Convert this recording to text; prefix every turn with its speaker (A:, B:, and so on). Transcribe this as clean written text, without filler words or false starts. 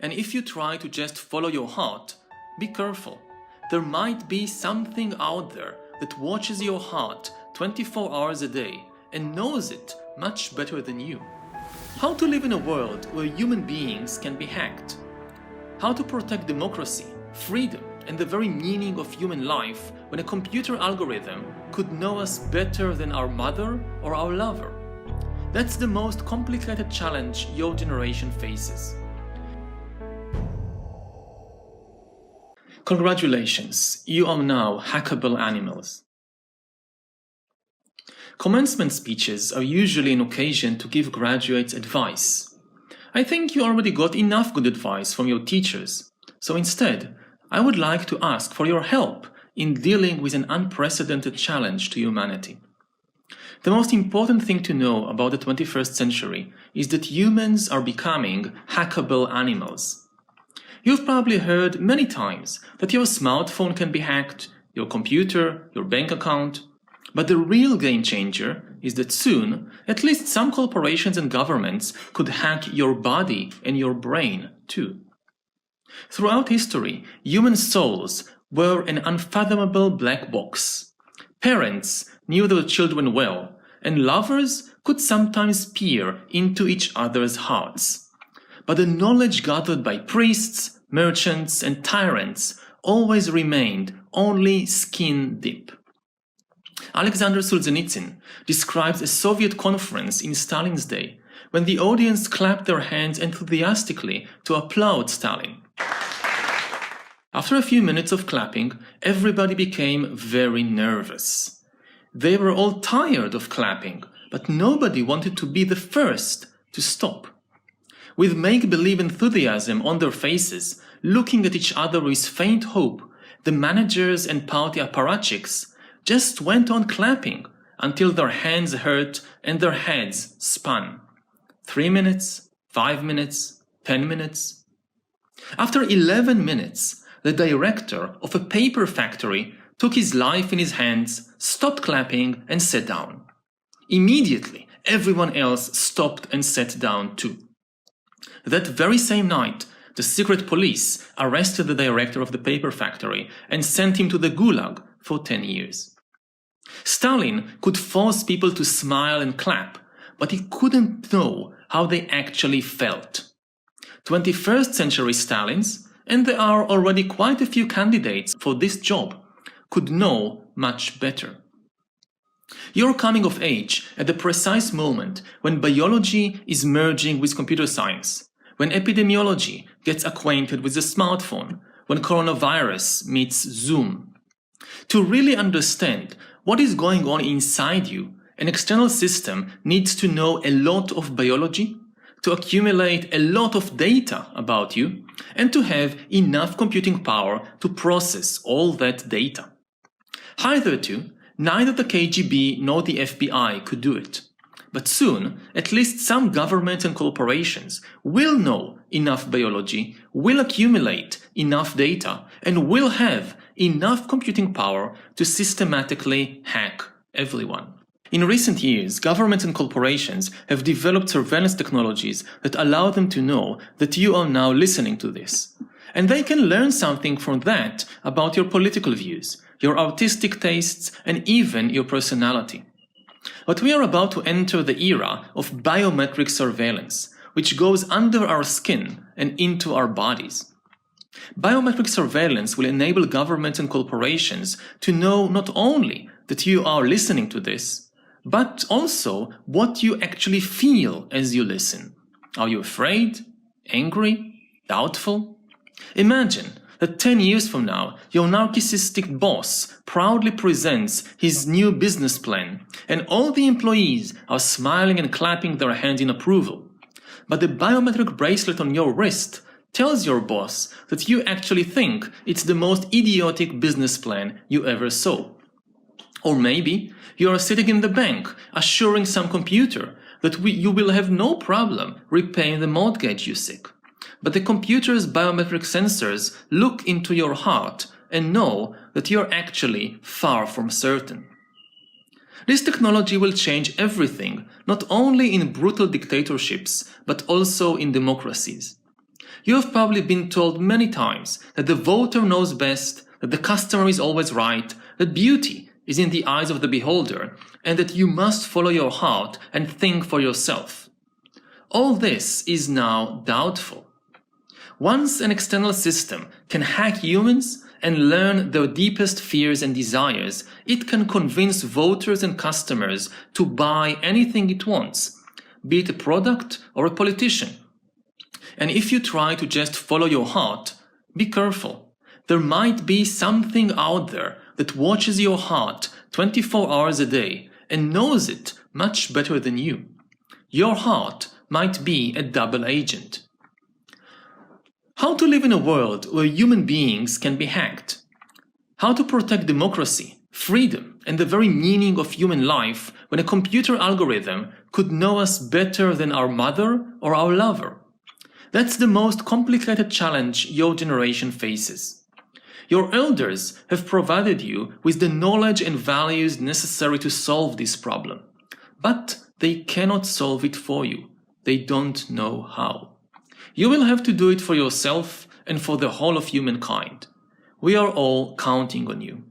A: And if you try to just follow your heart, be careful. There might be something out there that watches your heart 24 hours a day and knows it much better than you. How to live in a world where human beings can be hacked. How to protect democracy, freedom, and the very meaning of human life when a computer algorithm could know us better than our mother or our lover. That's the most complicated challenge your generation faces. Congratulations, you are now hackable animals. Commencement speeches are usually an occasion to give graduates advice. I think you already got enough good advice from your teachers, so instead, I would like to ask for your help in dealing with an unprecedented challenge to humanity. The most important thing to know about the 21st century is that humans are becoming hackable animals. You've probably heard many times that your smartphone can be hacked, your computer, your bank account. But the real game changer is that soon, at least some corporations and governments could hack your body and your brain too. Throughout history, human souls were an unfathomable black box. Parents knew their children well, and lovers could sometimes peer into each other's hearts. But the knowledge gathered by priests, merchants, and tyrants always remained only skin deep. Alexander Solzhenitsyn describes a Soviet conference in Stalin's day when the audience clapped their hands enthusiastically to applaud Stalin. After a few minutes of clapping, everybody became very nervous. They were all tired of clapping, but nobody wanted to be the first to stop. With make-believe enthusiasm on their faces, looking at each other with faint hope, the managers and party apparatchiks just went on clapping until their hands hurt and their heads spun. 3 minutes, 5 minutes, 10 minutes. After 11 minutes, the director of a paper factory took his life in his hands, stopped clapping, and sat down. Immediately, everyone else stopped and sat down too. That very same night, the secret police arrested the director of the paper factory and sent him to the Gulag for 10 years. Stalin could force people to smile and clap, but he couldn't know how they actually felt. 21st century Stalins, and there are already quite a few candidates for this job, could know much better. You're coming of age at the precise moment when biology is merging with computer science, when epidemiology gets acquainted with the smartphone, when coronavirus meets Zoom. To really understand what is going on inside you, an external system needs to know a lot of biology, to accumulate a lot of data about you, and to have enough computing power to process all that data. Hitherto, neither the KGB nor the FBI could do it. But soon, at least some governments and corporations will know enough biology, will accumulate enough data, and will have enough computing power to systematically hack everyone. In recent years, governments and corporations have developed surveillance technologies that allow them to know that you are now listening to this. And they can learn something from that about your political views, your artistic tastes, and even your personality. But we are about to enter the era of biometric surveillance, which goes under our skin and into our bodies. Biometric surveillance will enable governments and corporations to know not only that you are listening to this, but also what you actually feel as you listen. Are you afraid? Angry? Doubtful? Imagine that 10 years from now, your narcissistic boss proudly presents his new business plan, and all the employees are smiling and clapping their hands in approval. But the biometric bracelet on your wrist tells your boss that you actually think it's the most idiotic business plan you ever saw. Or maybe you are sitting in the bank assuring some computer that you will have no problem repaying the mortgage you seek. But the computer's biometric sensors look into your heart and know that you're actually far from certain. This technology will change everything, not only in brutal dictatorships, but also in democracies. You have probably been told many times that the voter knows best, that the customer is always right, that beauty is in the eyes of the beholder, and that you must follow your heart and think for yourself. All this is now doubtful. Once an external system can hack humans and learn their deepest fears and desires, it can convince voters and customers to buy anything it wants, be it a product or a politician. And if you try to just follow your heart, be careful. There might be something out there that watches your heart 24 hours a day and knows it much better than you. Your heart might be a double agent. How to live in a world where human beings can be hacked? How to protect democracy, freedom, and the very meaning of human life when a computer algorithm could know us better than our mother or our lover? That's the most complicated challenge your generation faces. Your elders have provided you with the knowledge and values necessary to solve this problem, but they cannot solve it for you. They don't know how. You will have to do it for yourself and for the whole of humankind. We are all counting on you.